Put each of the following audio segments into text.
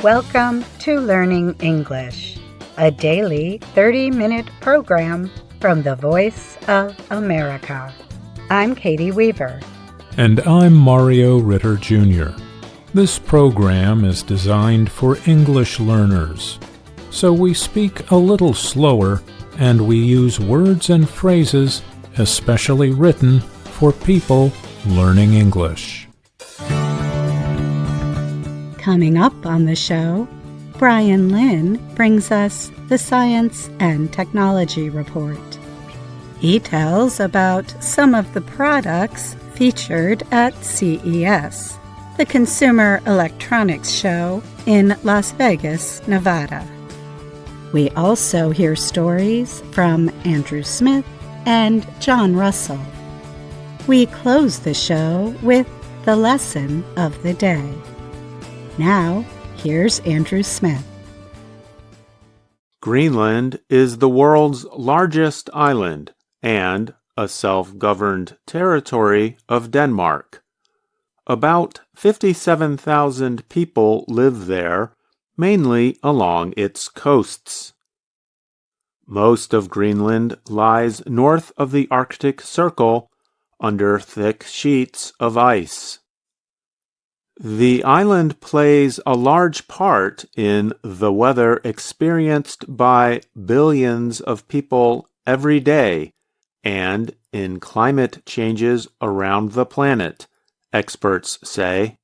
Welcome to Learning English, a daily 30-minute program from the Voice of America. I'm Katie Weaver. And I'm Mario Ritter Jr. This program is designed for English learners, so we speak a little slower and we use words and phrases especially written for people learning English. Coming up on the show, Brian Lynn brings us the Science and Technology Report. He tells about some of the products featured at CES, the Consumer Electronics Show in Las Vegas, Nevada. We also hear stories from Andrew Smith and John Russell. We close the show with the lesson of the day. Now, here's Andrew Smith. Greenland is the world's largest island and a self-governed territory of Denmark. About 57,000 people live there, mainly along its coasts. Most of Greenland lies north of the Arctic Circle under thick sheets of ice. The island plays a large part in the weather experienced by billions of people every day and in climate changes around the planet, experts say.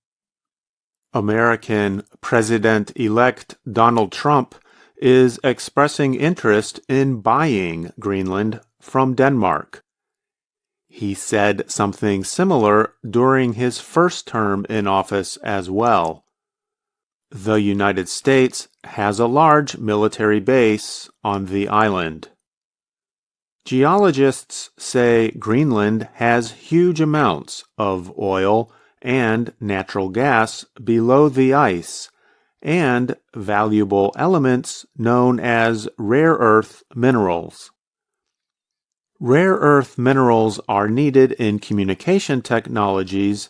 American President-elect Donald Trump is expressing interest in buying Greenland from Denmark. He said something similar during his first term in office as well. The United States has a large military base on the island. Geologists say Greenland has huge amounts of oil and natural gas below the ice, and valuable elements known as rare earth minerals. Rare earth minerals are needed in communication technologies,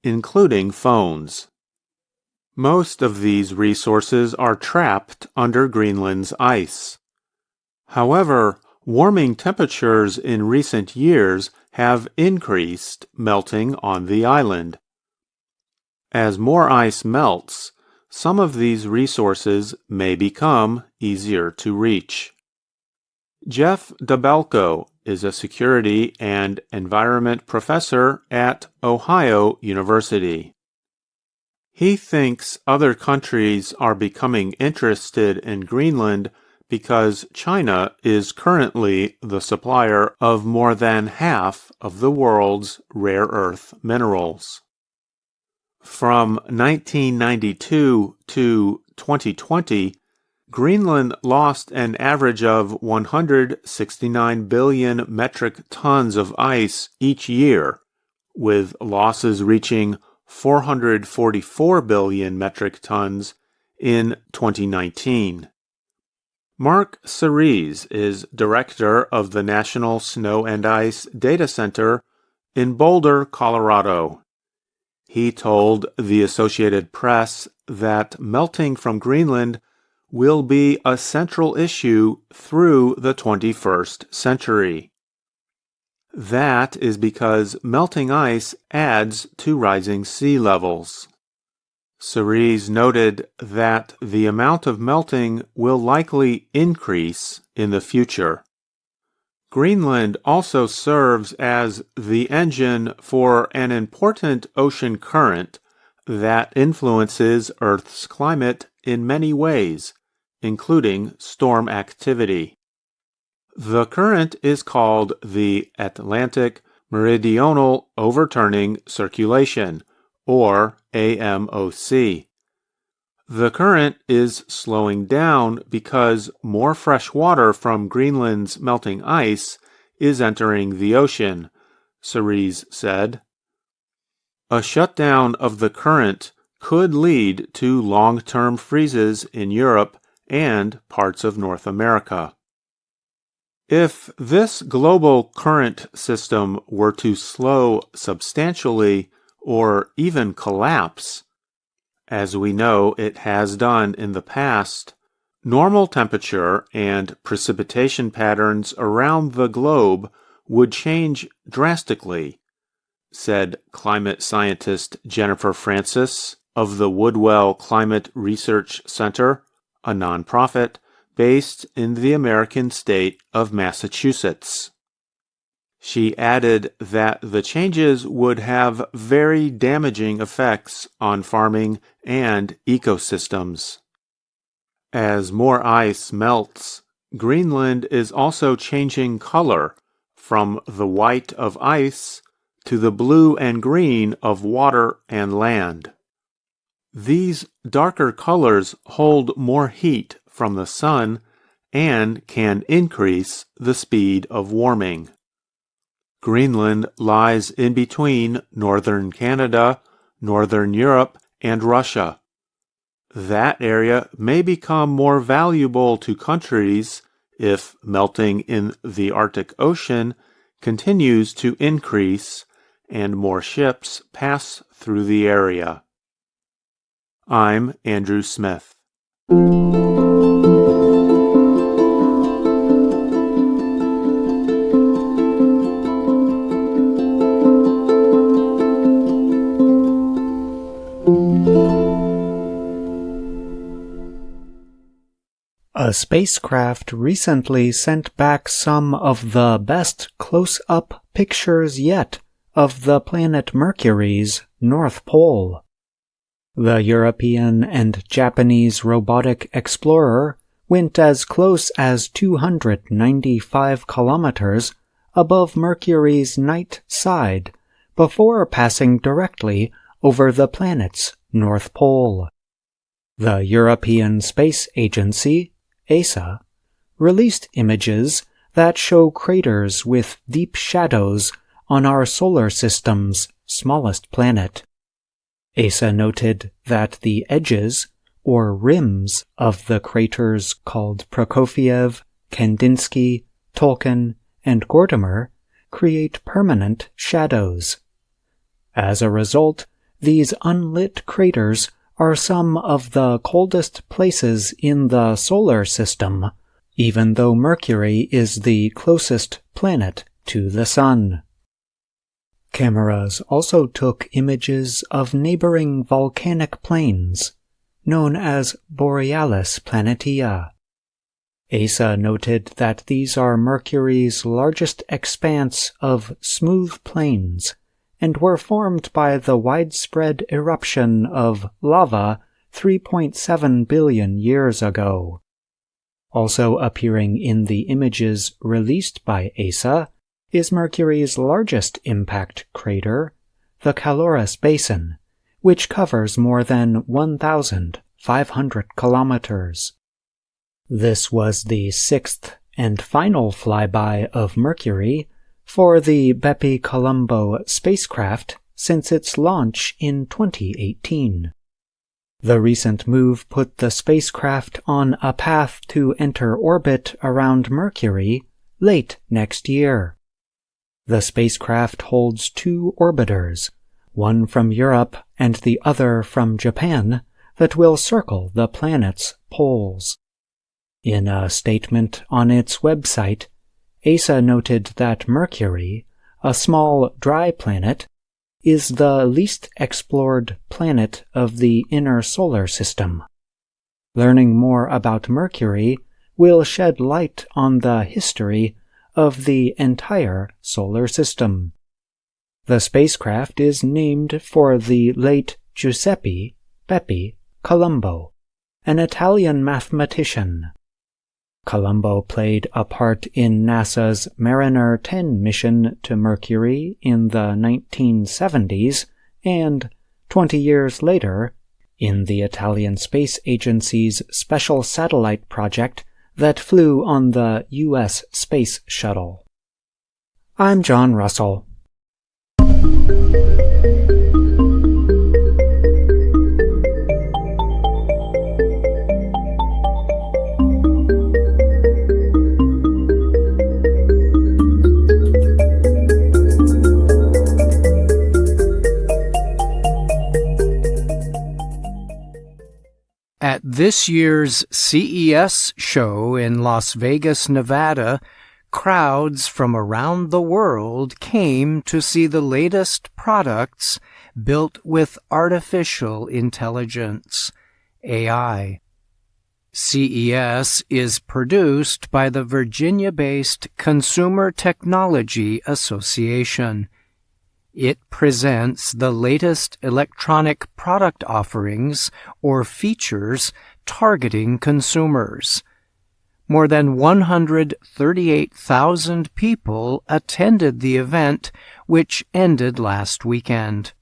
including phones. Most of these resources are trapped under Greenland's ice. However, warming temperatures in recent years have increased melting on the island. As more ice melts, some of these resources may become easier to reach. Jeff Dabelko is a security and environment professor at Ohio University. He thinks other countries are becoming interested in Greenland because China is currently the supplier of more than half of the world's rare earth minerals. From 1992 to 2020, Greenland lost an average of 169 billion metric tons of ice each year, with losses reaching 444 billion metric tons in 2019. Mark Cerise is director of the National Snow and Ice Data Center in Boulder, Colorado. He told the Associated Press that melting from Greenland will be a central issue through the 21st century. That is because melting ice adds to rising sea levels. Cerise noted that the amount of melting will likely increase in the future. Greenland also serves as the engine for an important ocean current that influences Earth's climate in many ways, including storm activity. The current is called the Atlantic Meridional Overturning Circulation, or AMOC. The current is slowing down because more fresh water from Greenland's melting ice is entering the ocean, Cerise said. A shutdown of the current could lead to long-term freezes in Europe and parts of North America. If this global current system were to slow substantially or even collapse, as we know it has done in the past, normal temperature and precipitation patterns around the globe would change drastically, said climate scientist Jennifer Francis of the Woodwell Climate Research Center, a nonprofit based in the American state of Massachusetts. She added that the changes would have very damaging effects on farming and ecosystems. As more ice melts, Greenland is also changing color from the white of ice to the blue and green of water and land. These darker colors hold more heat from the sun and can increase the speed of warming. Greenland lies in between northern Canada, northern Europe, and Russia. That area may become more valuable to countries if melting in the Arctic Ocean continues to increase and more ships pass through the area. I'm Andrew Smith. A spacecraft recently sent back some of the best close-up pictures yet of the planet Mercury's North Pole. The European and Japanese robotic explorer went as close as 295 kilometers above Mercury's night side before passing directly over the planet's North Pole. The European Space Agency, ESA, released images that show craters with deep shadows on our solar system's smallest planet. ESA noted that the edges, or rims, of the craters called Prokofiev, Kandinsky, Tolkien, and Gordimer create permanent shadows. As a result, these unlit craters are some of the coldest places in the solar system, even though Mercury is the closest planet to the Sun. Cameras also took images of neighboring volcanic plains, known as Borealis Planitia. ESA noted that these are Mercury's largest expanse of smooth plains, and were formed by the widespread eruption of lava 3.7 billion years ago. Also appearing in the images released by ESA is Mercury's largest impact crater, the Caloris Basin, which covers more than 1,500 kilometers. This was the sixth and final flyby of Mercury for the Bepi-Colombo spacecraft since its launch in 2018. The recent move put the spacecraft on a path to enter orbit around Mercury late next year. The spacecraft holds two orbiters, one from Europe and the other from Japan, that will circle the planet's poles. In a statement on its website, ESA noted that Mercury, a small dry planet, is the least explored planet of the inner solar system. Learning more about Mercury will shed light on the history of the entire solar system. The spacecraft is named for the late Giuseppe Bepi Colombo, an Italian mathematician. Colombo played a part in NASA's Mariner 10 mission to Mercury in the 1970s and, 20 years later, in the Italian Space Agency's special satellite project that flew on the U.S. Space Shuttle. I'm John Russell. At this year's CES show in Las Vegas, Nevada, crowds from around the world came to see the latest products built with artificial intelligence, AI. CES is produced by the Virginia-based Consumer Technology Association. It presents the latest electronic product offerings or features targeting consumers. More than 138,000 people attended the event, which ended last weekend.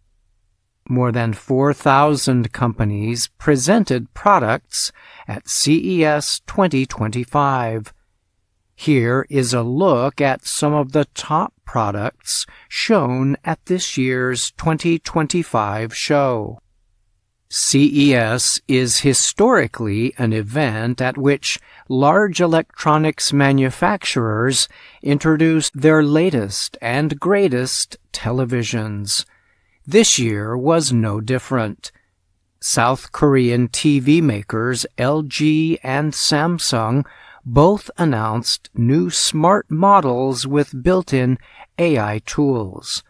More than 4,000 companies presented products at CES 2025. Here is a look at some of the top products shown at this year's 2025 show. CES is historically an event at which large electronics manufacturers introduce their latest and greatest televisions. This year was no different. South Korean TV makers LG and Samsung both announced new smart models with built-in AI tools.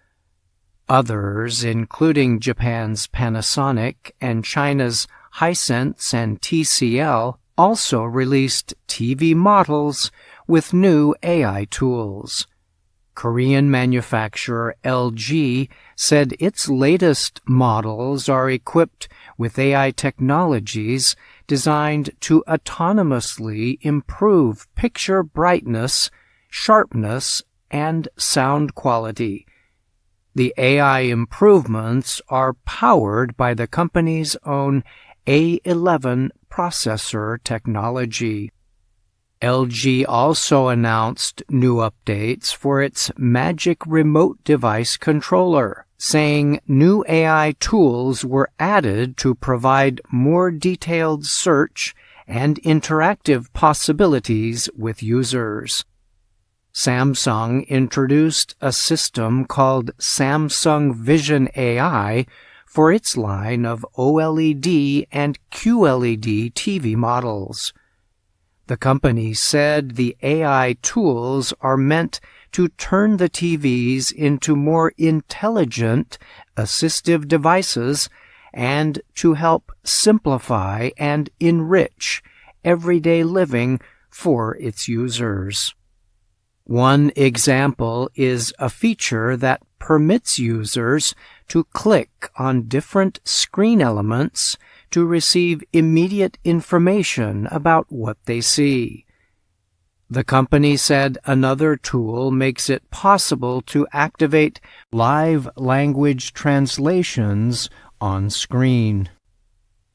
Others, including Japan's Panasonic and China's Hisense and TCL, also released TV models with new AI tools. Korean manufacturer LG said its latest models are equipped with AI technologies designed to autonomously improve picture brightness, sharpness, and sound quality. The AI improvements are powered by the company's own A11 processor technology. LG also announced new updates for its Magic Remote Device controller, saying new AI tools were added to provide more detailed search and interactive possibilities with users. Samsung introduced a system called Samsung Vision AI for its line of OLED and QLED TV models. The company said the AI tools are meant to turn the TVs into more intelligent, assistive devices and to help simplify and enrich everyday living for its users. One example is a feature that permits users to click on different screen elements to receive immediate information about what they see. The company said another tool makes it possible to activate live language translations on screen.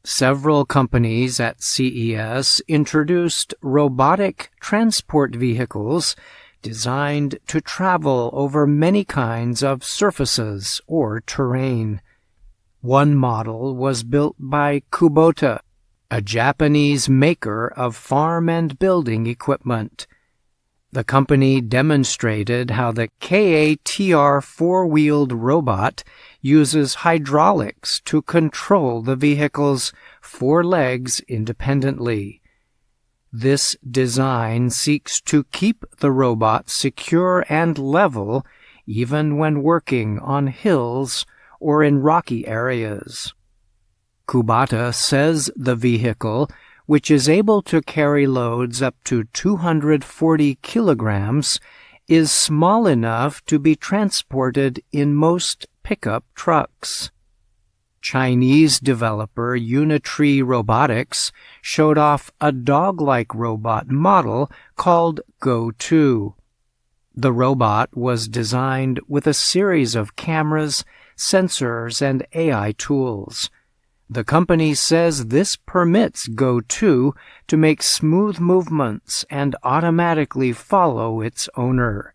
Several companies at CES introduced robotic transport vehicles designed to travel over many kinds of surfaces or terrain. One model was built by Kubota, a Japanese maker of farm and building equipment. The company demonstrated how the KATR four-wheeled robot uses hydraulics to control the vehicle's four legs independently. This design seeks to keep the robot secure and level even when working on hills or in rocky areas. Kubota says the vehicle, which is able to carry loads up to 240 kilograms, is small enough to be transported in most pickup trucks. Chinese developer Unitree Robotics showed off a dog-like robot model called Go2. The robot was designed with a series of cameras, sensors, and AI tools. The company says this permits Go2 to make smooth movements and automatically follow its owner.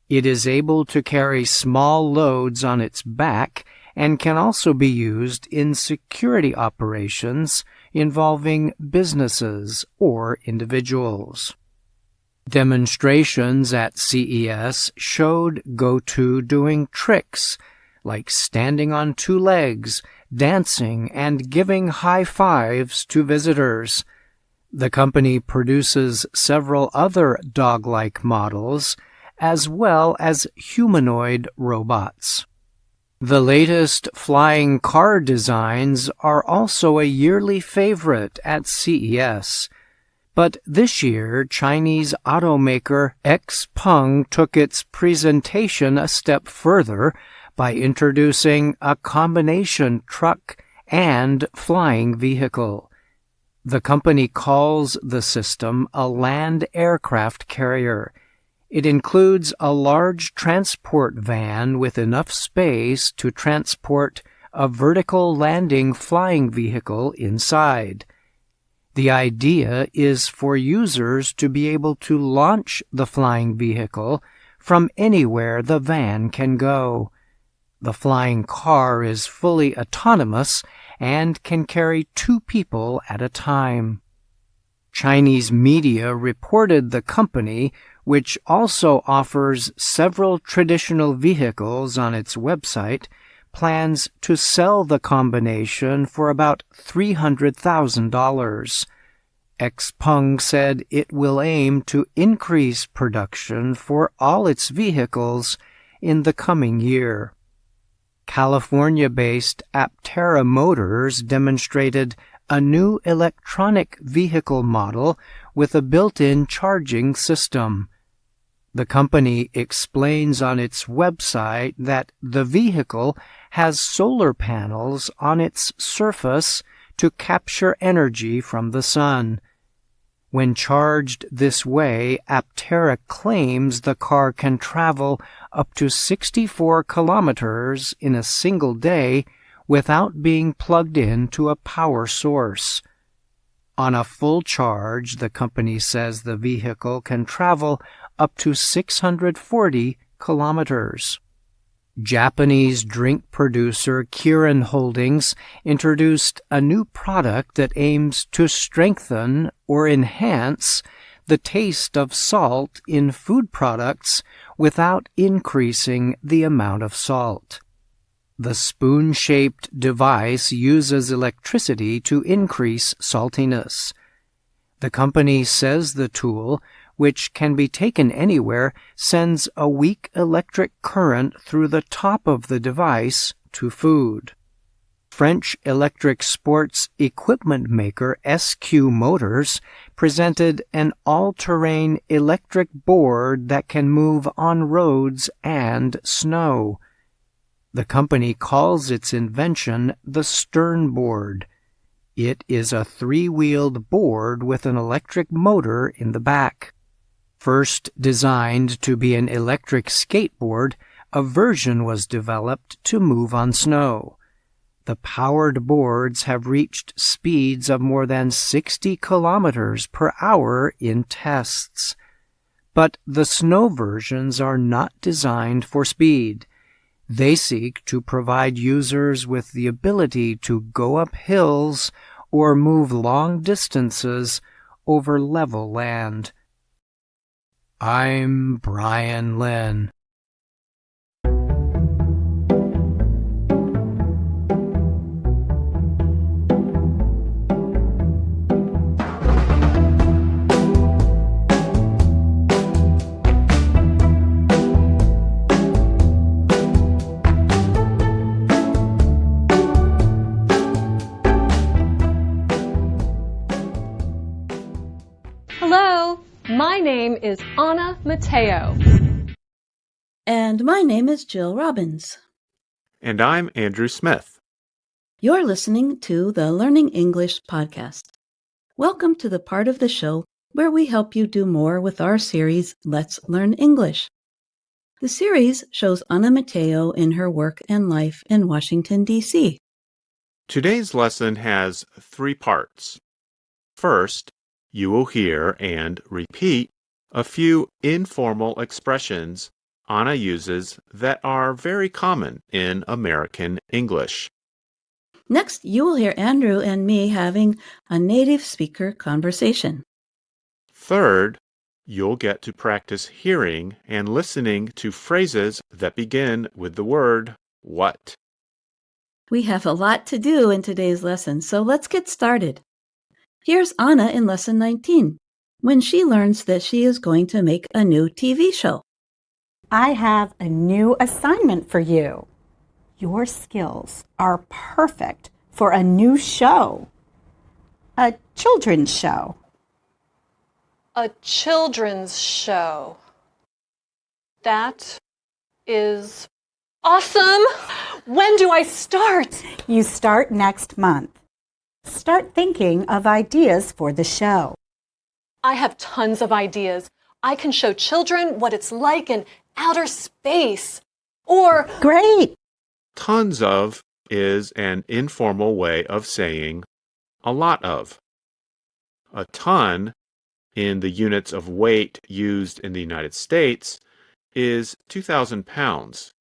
It is able to carry small loads on its back and can also be used in security operations involving businesses or individuals. Demonstrations at CES showed Go2 doing tricks like standing on two legs, dancing and giving high fives to visitors. The company produces several other dog-like models, as well as humanoid robots. The latest flying car designs are also a yearly favorite at CES. But this year, Chinese automaker XPeng took its presentation a step further by introducing a combination truck and flying vehicle. The company calls the system a land aircraft carrier. It includes a large transport van with enough space to transport a vertical landing flying vehicle inside. The idea is for users to be able to launch the flying vehicle from anywhere the van can go. The flying car is fully autonomous and can carry 2 people at a time. Chinese media reported the company, which also offers several traditional vehicles on its website, plans to sell the combination for about $300,000. XPeng said it will aim to increase production for all its vehicles in the coming year. California-based Aptera Motors demonstrated a new electronic vehicle model with a built-in charging system. The company explains on its website that the vehicle has solar panels on its surface to capture energy from the sun. When charged this way, Aptera claims the car can travel up to 64 kilometers in a single day without being plugged into a power source. On a full charge, the company says the vehicle can travel up to 640 kilometers. Japanese drink producer Kirin Holdings introduced a new product that aims to strengthen or enhance the taste of salt in food products without increasing the amount of salt. The spoon-shaped device uses electricity to increase saltiness. The company says the tool, which can be taken anywhere, sends a weak electric current through the top of the device to food. French electric sports equipment maker SQ Motors presented an all-terrain electric board that can move on roads and snow. The company calls its invention the Stern Board. It is a 3-wheeled board with an electric motor in the back. First designed to be an electric skateboard, a version was developed to move on snow. The powered boards have reached speeds of more than 60 kilometers per hour in tests. But the snow versions are not designed for speed. They seek to provide users with the ability to go up hills or move long distances over level land. I'm Brian Lynn. Hello, my name is Anna Mateo. And my name is Jill Robbins. And I'm Andrew Smith. You're listening to the Learning English podcast. Welcome to the part of the show where we help you do more with our series, Let's Learn English. The series shows Anna Mateo in her work and life in Washington, D.C. Today's lesson has 3 parts. First, you will hear and repeat a few informal expressions Anna uses that are very common in American English. Next, you will hear Andrew and me having a native speaker conversation. Third, you'll get to practice hearing and listening to phrases that begin with the word what. We have a lot to do in today's lesson, so let's get started. Here's Anna in Lesson 19, when she learns that she is going to make a new TV show. I have a new assignment for you. Your skills are perfect for a new show. A children's show. A children's show. That is awesome! When do I start? You start next month. Start thinking of ideas for the show. I have tons of ideas. I can show children what it's like in outer space. Or, Great! Tons of is an informal way of saying a lot of. A ton, in the units of weight used in the United States, is 2,000 pounds,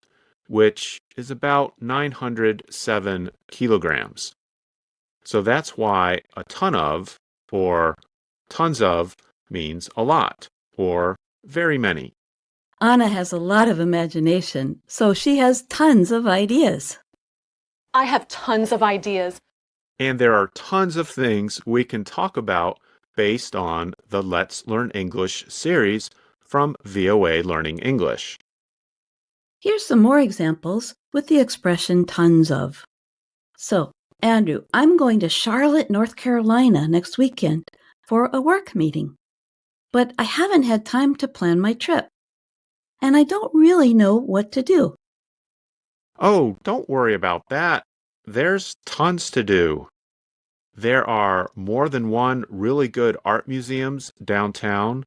which is about 907 kilograms. So that's why a ton of, or tons of, means a lot, or very many. Anna has a lot of imagination, so she has tons of ideas. I have tons of ideas. And there are tons of things we can talk about based on the Let's Learn English series from VOA Learning English. Here's some more examples with the expression tons of. So, Andrew, I'm going to Charlotte, North Carolina next weekend for a work meeting. But I haven't had time to plan my trip. And I don't really know what to do. Oh, don't worry about that. There's tons to do. There are more than one really good art museums downtown.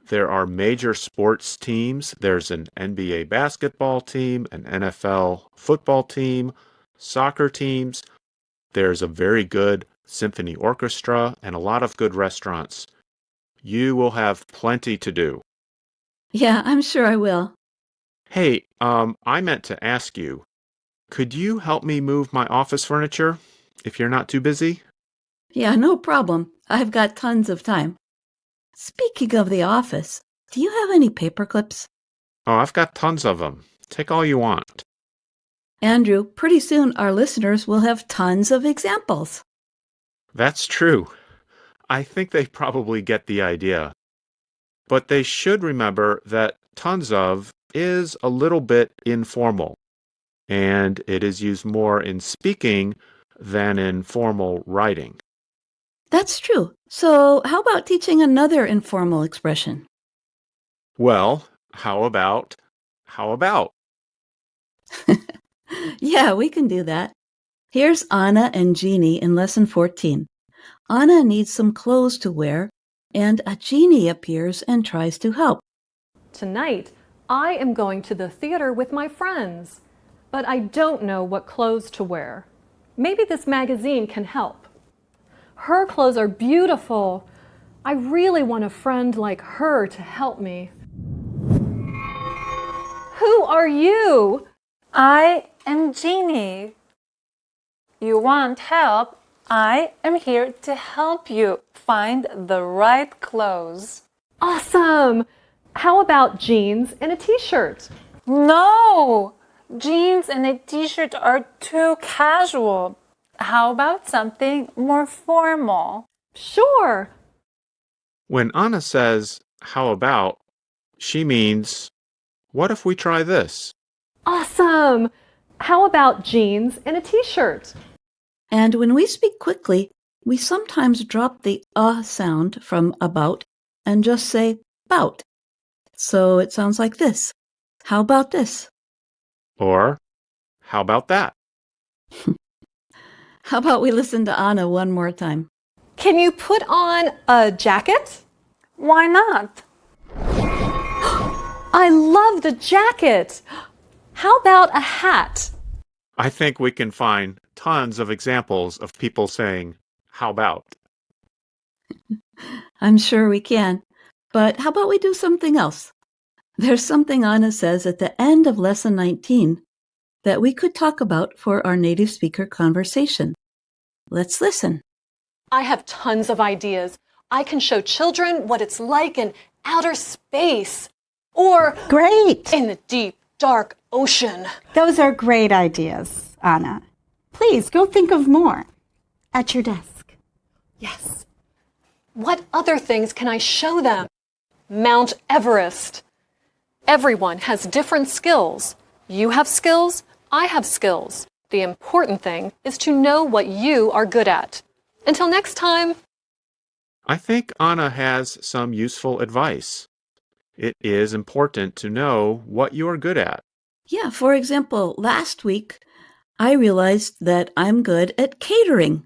There are major sports teams. There's an NBA basketball team, an NFL football team, soccer teams. There's a very good symphony orchestra and a lot of good restaurants. You will have plenty to do. Yeah, I'm sure I will. Hey, I meant to ask you, could you help me move my office furniture if you're not too busy? Yeah, no problem. I've got tons of time. Speaking of the office, do you have any paper clips? Oh, I've got tons of them. Take all you want. Andrew, pretty soon our listeners will have tons of examples. That's true. I think they probably get the idea. But they should remember that tons of is a little bit informal, and it is used more in speaking than in formal writing. That's true. So how about teaching another informal expression? Well, how about? Yeah, we can do that. Here's Anna and Jeannie in Lesson 14. Anna needs some clothes to wear, and a genie appears and tries to help. Tonight, I am going to the theater with my friends, but I don't know what clothes to wear. Maybe this magazine can help. Her clothes are beautiful. I really want a friend like her to help me. Who are you? I am Jeannie. You want help? I am here to help you find the right clothes. Awesome! How about jeans and a t-shirt? No! Jeans and a t-shirt are too casual. How about something more formal? Sure! When Anna says, how about, she means, what if we try this? Awesome! How about jeans and a t-shirt? And when we speak quickly, we sometimes drop the sound from about and just say bout. So it sounds like this. How about this? Or, how about that? How about we listen to Anna one more time? Can you put on a jacket? Why not? I love the jacket! How about a hat? I think we can find tons of examples of people saying, how about? I'm sure we can. But how about we do something else? There's something Anna says at the end of Lesson 19 that we could talk about for our native speaker conversation. Let's listen. I have tons of ideas. I can show children what it's like in outer space. Or Great! in the deep, dark ocean. Those are great ideas, Anna. Please go think of more. At your desk. Yes. What other things can I show them? Mount Everest. Everyone has different skills. You have skills, I have skills. The important thing is to know what you are good at. Until next time. I think Anna has some useful advice. It is important to know what you are good at. Yeah, for example, last week, I realized that I'm good at catering.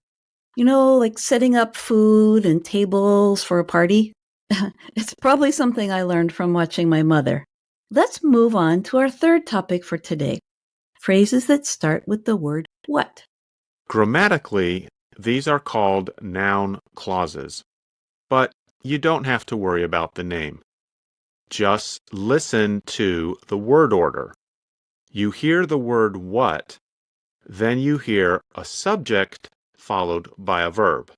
You know, like setting up food and tables for a party. It's probably something I learned from watching my mother. Let's move on to our third topic for today. Phrases that start with the word what. Grammatically, these are called noun clauses. But you don't have to worry about the name. Just listen to the word order. You hear the word what, then you hear a subject followed by a verb.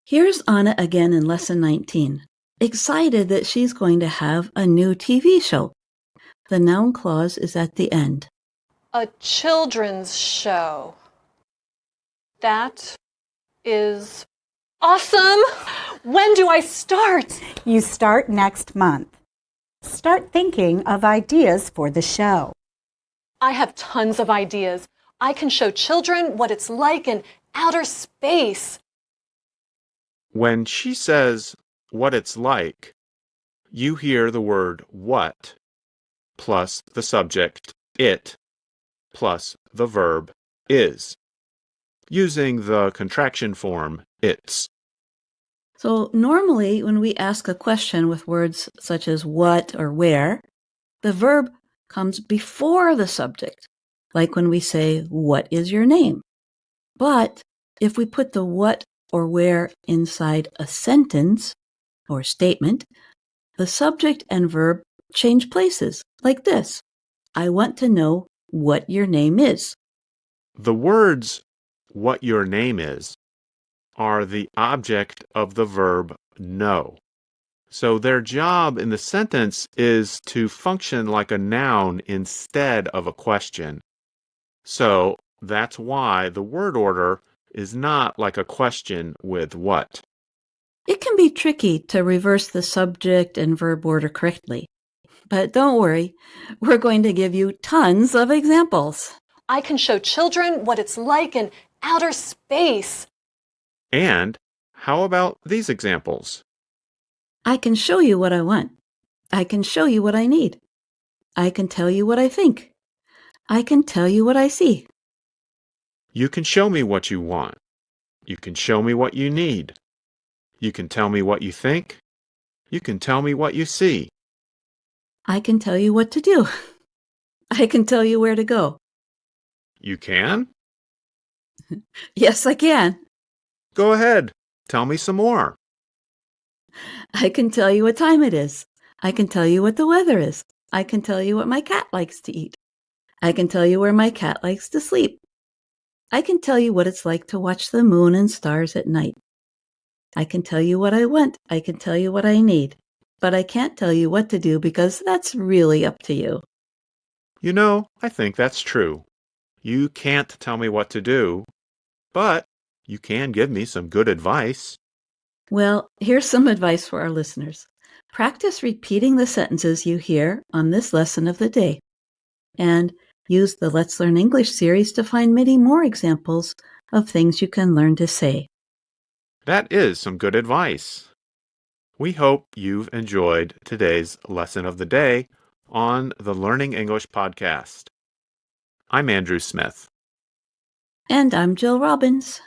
Here's Anna again in Lesson 19, excited that she's going to have a new TV show. The noun clause is at the end. A children's show. That is awesome! When do I start? You start next month. Start thinking of ideas for the show. I have tons of ideas. I can show children what it's like in outer space. When she says what it's like, you hear the word what plus the subject it plus the verb is, using the contraction form it's. So normally when we ask a question with words such as what or where, the verb comes before the subject, like when we say, what is your name? But if we put the what or where inside a sentence or statement, the subject and verb change places, like this. I want to know what your name is. The words what your name is are the object of the verb know. So their job in the sentence is to function like a noun instead of a question. So that's why the word order is not like a question with what. It can be tricky to reverse the subject and verb order correctly. But don't worry, we're going to give you tons of examples. I can show children what it's like in outer space. And how about these examples? I can show you what I want. I can show you what I need. I can tell you what I think. I can tell you what I see. You can show me what you want. You can show me what you need. You can tell me what you think. You can tell me what you see. I can tell you what to do. I can tell you where to go. You can? Yes, I can. Go ahead. Tell me some more. I can tell you what time it is. I can tell you what the weather is. I can tell you what my cat likes to eat. I can tell you where my cat likes to sleep. I can tell you what it's like to watch the moon and stars at night. I can tell you what I want. I can tell you what I need. But I can't tell you what to do because that's really up to you. You know, I think that's true. You can't tell me what to do, but you can give me some good advice. Well, here's some advice for our listeners. Practice repeating the sentences you hear on this lesson of the day. And use the Let's Learn English series to find many more examples of things you can learn to say. That is some good advice. We hope you've enjoyed today's lesson of the day on the Learning English podcast. I'm Andrew Smith. And I'm Jill Robbins.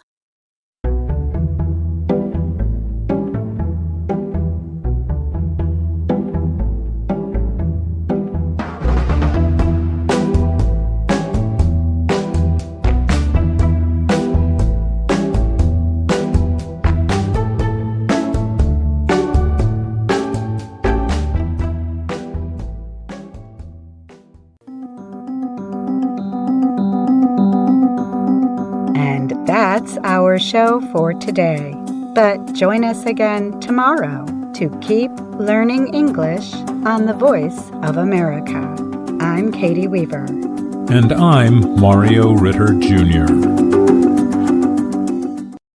That's our show for today. But join us again tomorrow to keep learning English on the Voice of America. I'm Katie Weaver. And I'm Mario Ritter Jr.